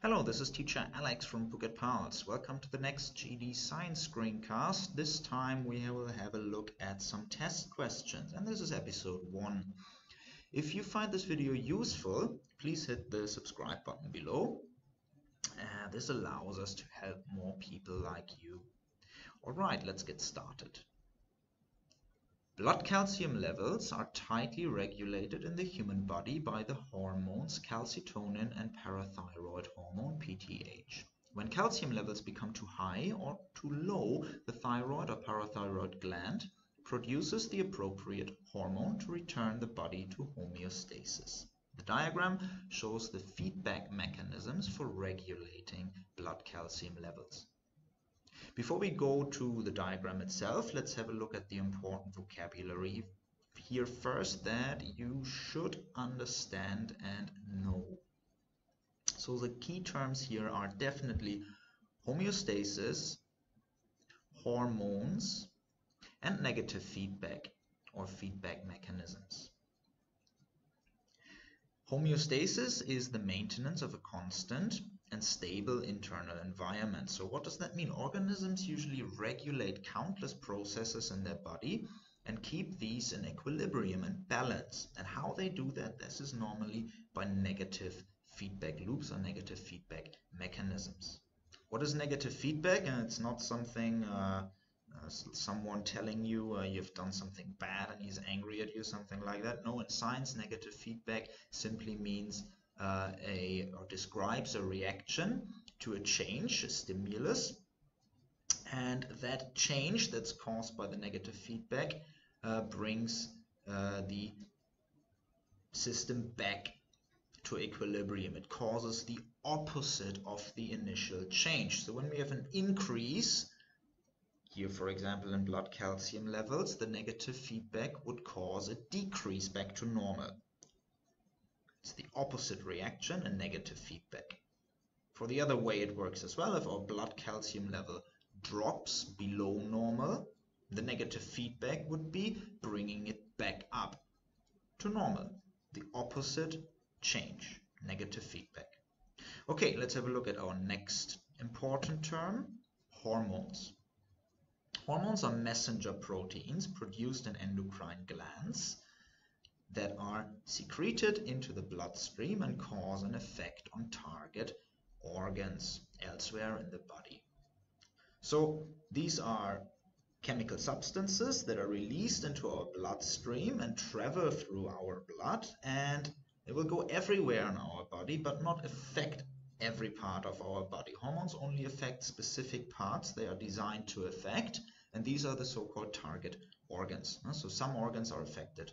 Hello, this is teacher Alex from phuketpals. Welcome to the next GED Science screencast. This time we will have a look at some test questions, and this is episode 1. If you find this video useful, please hit the subscribe button below. This allows us to help more people like you. Alright, let's get started. Blood calcium levels are tightly regulated in the human body by the hormones calcitonin and parathyroid hormone PTH. When calcium levels become too high or too low, the thyroid or parathyroid gland produces the appropriate hormone to return the body to homeostasis. The diagram shows the feedback mechanisms for regulating blood calcium levels. Before we go to the diagram itself, let's have a look at the important vocabulary here first that you should understand and know. So the key terms here are definitely homeostasis, hormones, and negative feedback or feedback mechanisms. Homeostasis is the maintenance of a constant and stable internal environment. So what does that mean? Organisms usually regulate countless processes in their body and keep these in equilibrium and balance. And how they do that, this is normally by negative feedback loops or negative feedback mechanisms. What is negative feedback? And it's not something someone telling you you've done something bad and he's angry at you, something like that. No, in science, negative feedback simply means or describes a reaction to a change, a stimulus, and that change that's caused by the negative feedback brings the system back to equilibrium. It causes the opposite of the initial change. So when we have an increase here, for example, in blood calcium levels, the negative feedback would cause a decrease back to normal. It's the opposite reaction, a negative feedback. For the other way it works as well. If our blood calcium level drops below normal, the negative feedback would be bringing it back up to normal. The opposite change, negative feedback. Okay, let's have a look at our next important term, hormones. Hormones are messenger proteins produced in endocrine glands that are secreted into the bloodstream and cause an effect on target organs elsewhere in the body. So these are chemical substances that are released into our bloodstream and travel through our blood, and they will go everywhere in our body but not affect every part of our body. Hormones only affect specific parts they are designed to affect, and these are the so-called target organs. So some organs are affected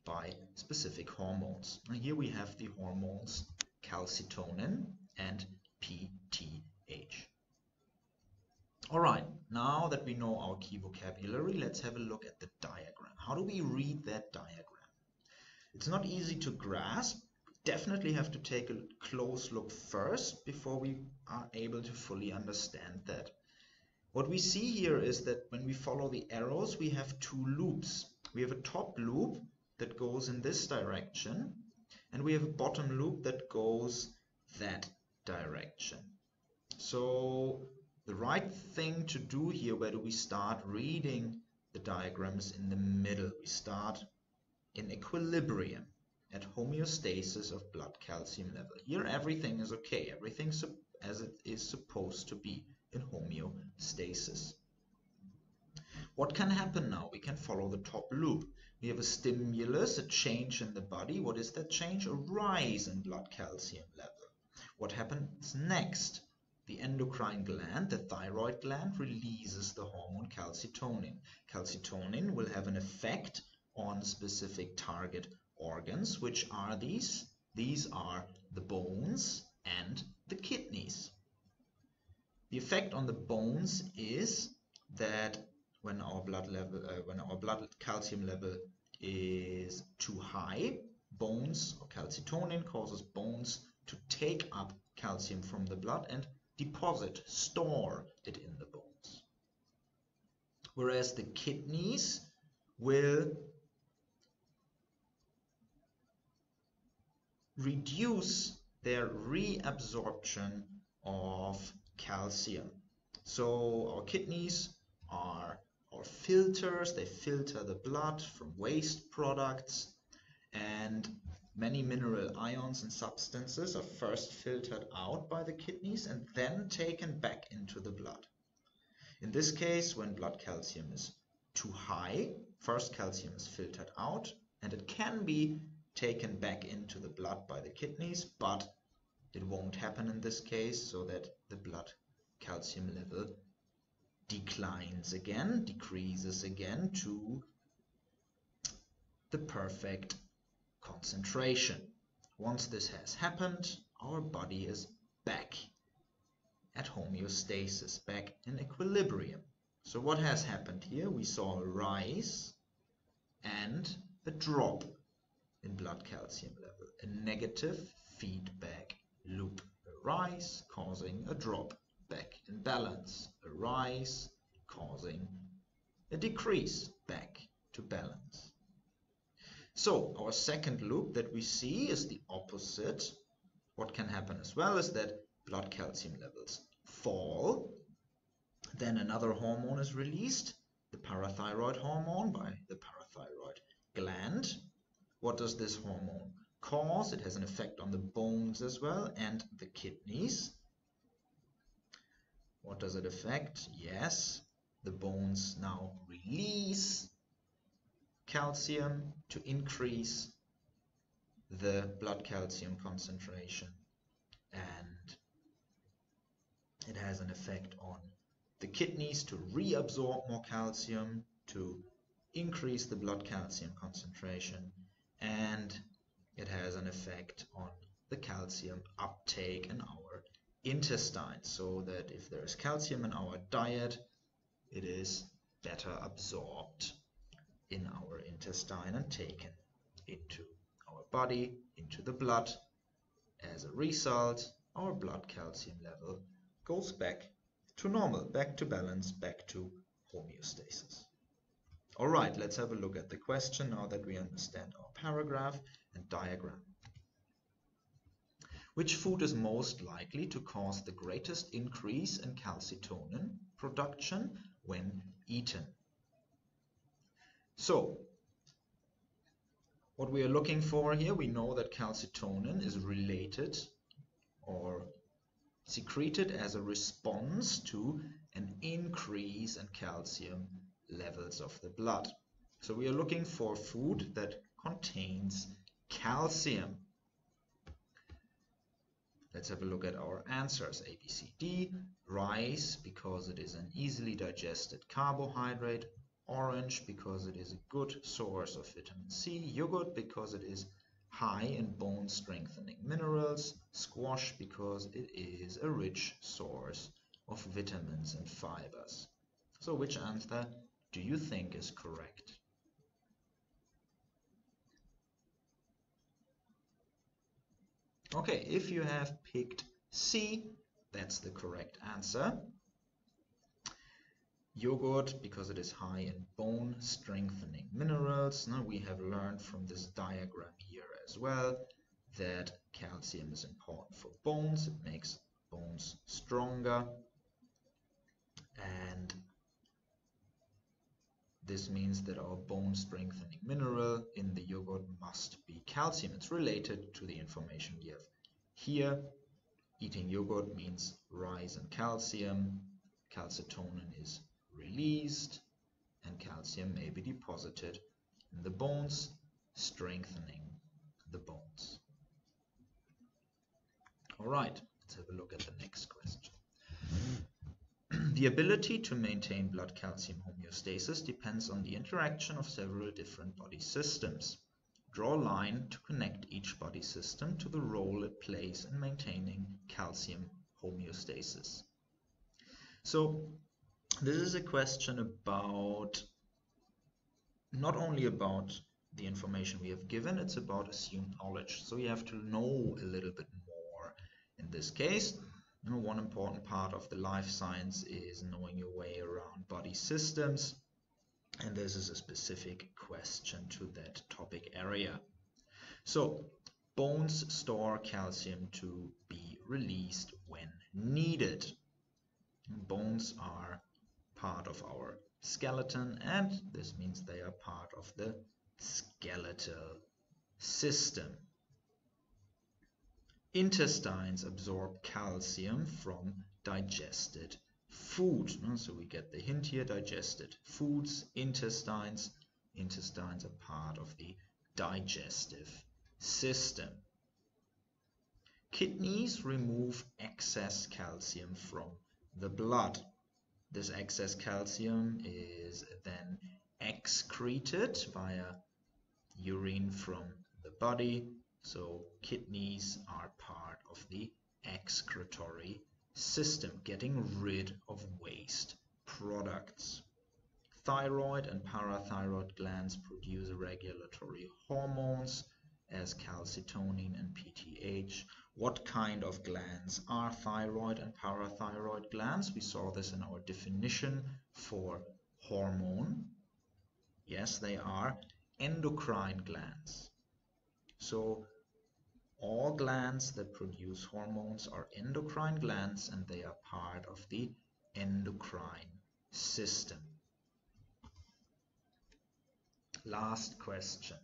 by specific hormones. And here we have the hormones calcitonin and PTH. Alright, now that we know our key vocabulary, let's have a look at the diagram. How do we read that diagram? It's not easy to grasp. We definitely have to take a close look first before we are able to fully understand that. What we see here is that when we follow the arrows, we have two loops. We have a top loop that goes in this direction, and we have a bottom loop that goes that direction. So the right thing to do here, where do we start reading the diagrams? In the middle. We start in equilibrium at homeostasis of blood calcium level. Here everything is okay, everything's as it is supposed to be in homeostasis. What can happen now? We can follow the top loop. We have a stimulus, a change in the body. What is that change? A rise in blood calcium level. What happens next? The endocrine gland, the thyroid gland, releases the hormone calcitonin. Calcitonin will have an effect on specific target organs. Which are these? These are the bones and the kidneys. The effect on the bones is that when our blood calcium level is too high, bones or calcitonin causes bones to take up calcium from the blood and deposit, store it in the bones. Whereas the kidneys will reduce their reabsorption of calcium. So our kidneys are our filters. They filter the blood from waste products, and many mineral ions and substances are first filtered out by the kidneys and then taken back into the blood. In this case, when blood calcium is too high, first calcium is filtered out and it can be taken back into the blood by the kidneys, but it won't happen in this case, so that the blood calcium level declines again, decreases again to the perfect concentration. Once this has happened, our body is back at homeostasis, back in equilibrium. So what has happened here? We saw a rise and a drop in blood calcium level, a negative feedback loop. A rise causing a drop, back in balance. A rise causing a decrease, back to balance. So our second loop that we see is the opposite. What can happen as well is that blood calcium levels fall, then another hormone is released, the parathyroid hormone, by the parathyroid gland. What does this hormone cause? It has an effect on the bones as well and the kidneys. What does it affect? Yes, the bones now release calcium to increase the blood calcium concentration, and it has an effect on the kidneys to reabsorb more calcium, to increase the blood calcium concentration, and it has an effect on the calcium uptake in our intestines, so that if there is calcium in our diet, it is better absorbed in our intestine and taken into our body, into the blood. As a result, our blood calcium level goes back to normal, back to balance, back to homeostasis. All right, let's have a look at the question now that we understand our paragraph and diagram. Which food is most likely to cause the greatest increase in calcitonin production when eaten? So, what we are looking for here, we know that calcitonin is related or secreted as a response to an increase in calcium levels of the blood. So we are looking for food that contains calcium. Let's have a look at our answers. A, B, C, D. Rice, because it is an easily digested carbohydrate. Orange, because it is a good source of vitamin C. Yogurt, because it is high in bone strengthening minerals. Squash, because it is a rich source of vitamins and fibers. So which answer do you think is correct? Okay, if you have picked C, that's the correct answer. Yogurt, because it is high in bone strengthening minerals. Now we have learned from this diagram here as well that calcium is important for bones. It makes bones stronger, and this means that our bone strengthening mineral in the yogurt must be calcium. It's related to the information we have here. Eating yogurt means rise in calcium. Calcitonin is released and calcium may be deposited in the bones, strengthening the bones. All right, let's have a look at the next question. The ability to maintain blood calcium homeostasis depends on the interaction of several different body systems. Draw a line to connect each body system to the role it plays in maintaining calcium homeostasis. So this is a question about, not only about the information we have given, it's about assumed knowledge. So you have to know a little bit more. In this case, one important part of the life science is knowing your way around body systems, and this is a specific question to that topic area. So Bones store calcium to be released when needed. Bones are part of our skeleton, and this means they are part of the skeletal system. Intestines absorb calcium from digested food. So we get the hint here, digested foods, intestines. Intestines are part of the digestive system. Kidneys remove excess calcium from the blood. This excess calcium is then excreted via urine from the body. So kidneys are part of the excretory system, getting rid of waste products. Thyroid and parathyroid glands produce regulatory hormones as calcitonin and PTH. What kind of glands are thyroid and parathyroid glands? We saw this in our definition for hormone. Yes, they are endocrine glands. So all glands that produce hormones are endocrine glands, and they are part of the endocrine system. Last question.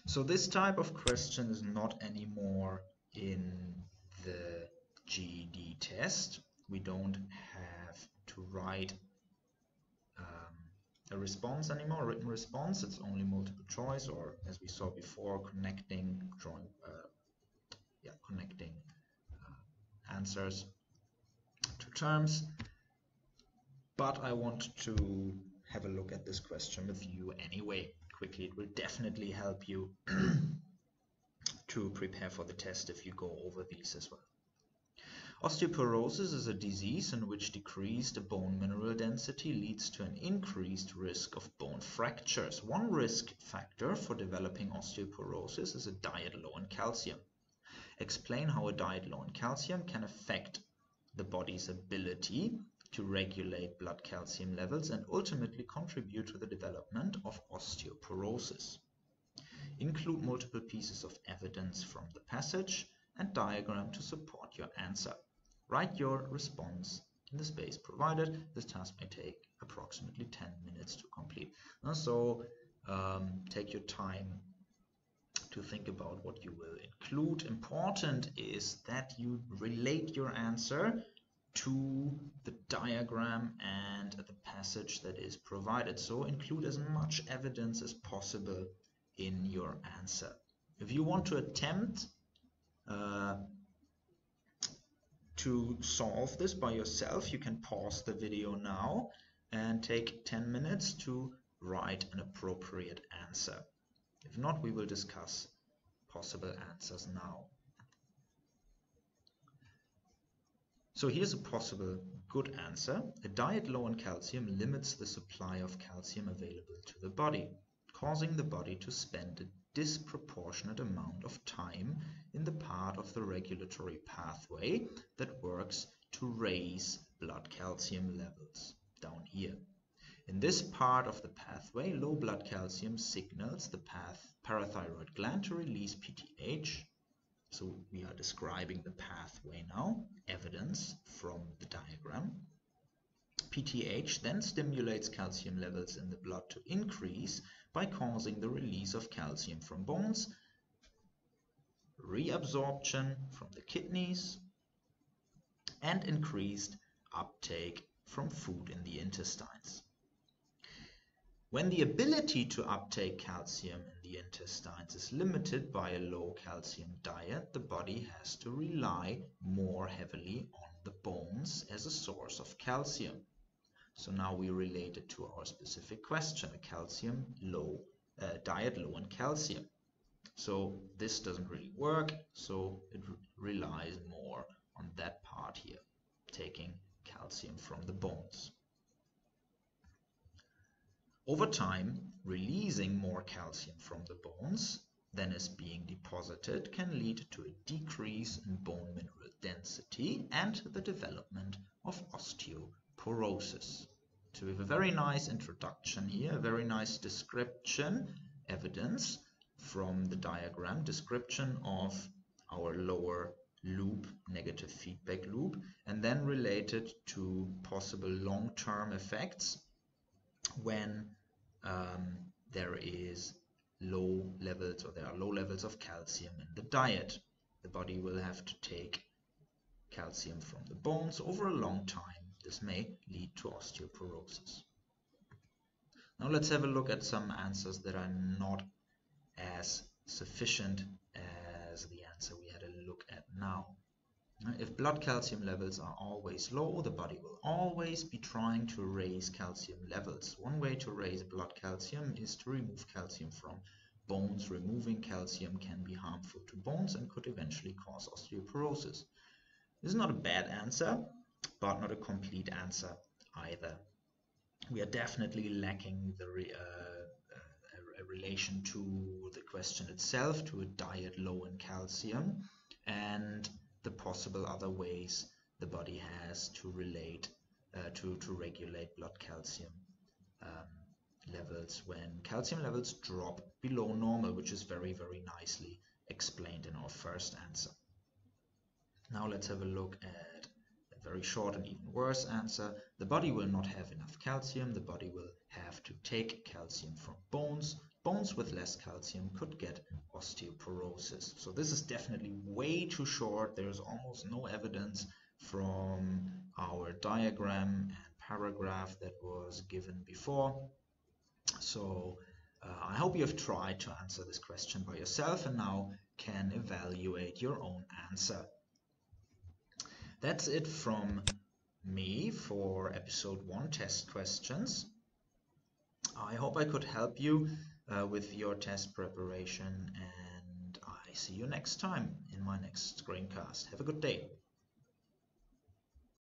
So this type of question is not anymore in the GED test. We don't have to write a response anymore, a written response. It's only multiple choice, or as we saw before, connecting answers to terms. But I want to have a look at this question with you anyway. Quickly, it will definitely help you to prepare for the test if you go over these as well. Osteoporosis is a disease in which decreased bone mineral density leads to an increased risk of bone fractures. One risk factor for developing osteoporosis is a diet low in calcium. Explain how a diet low in calcium can affect the body's ability to regulate blood calcium levels and ultimately contribute to the development of osteoporosis. Include multiple pieces of evidence from the passage and diagram to support your answer. Write your response in the space provided. This task may take approximately 10 minutes to complete. So take your time to think about what you will include. Important is that you relate your answer to the diagram and the passage that is provided. So include as much evidence as possible in your answer. If you want to attempt to solve this by yourself, you can pause the video now and take 10 minutes to write an appropriate answer. If not, we will discuss possible answers now. So here's a possible good answer. A diet low in calcium limits the supply of calcium available to the body, causing the body to spend a disproportionate amount of time in the part of the regulatory pathway that works to raise blood calcium levels down here. In this part of the pathway, low blood calcium signals the parathyroid gland to release PTH. So we are describing the pathway now, evidence from the diagram. PTH then stimulates calcium levels in the blood to increase by causing the release of calcium from bones, reabsorption from the kidneys, and increased uptake from food in the intestines. When the ability to uptake calcium in the intestines is limited by a low calcium diet, the body has to rely more heavily on the bones as a source of calcium. So now we relate it to our specific question, a diet low in calcium. So this doesn't really work, so it relies more on that part here, taking calcium from the bones. Over time, releasing more calcium from the bones than is being deposited can lead to a decrease in bone mineral density and the development of osteoporosis. So we have a very nice introduction here, a very nice description, evidence from the diagram description of our lower loop, negative feedback loop, and then relate it to possible long-term effects when there are low levels of calcium in the diet. The body will have to take calcium from the bones over a long time. This may lead to osteoporosis. Now let's have a look at some answers that are not as sufficient as the answer we had a look at now. If blood calcium levels are always low, the body will always be trying to raise calcium levels. One way to raise blood calcium is to remove calcium from bones. Removing calcium can be harmful to bones and could eventually cause osteoporosis. This is not a bad answer, but not a complete answer either. We are definitely lacking a relation to the question itself, to a diet low in calcium, and the possible other ways the body has to relate to regulate blood calcium levels when calcium levels drop below normal, which is very, very nicely explained in our first answer. Now let's have a look at a very short and even worse answer. The body will not have enough calcium. The body will have to take calcium from bones. Bones with less calcium could get osteoporosis. So this is definitely way too short. There's almost no evidence from our diagram and paragraph that was given before. So I hope you have tried to answer this question by yourself and now can evaluate your own answer. That's it from me for episode 1 test questions. I hope I could help you with your test preparation, and I see you next time in my next screencast. Have a good day.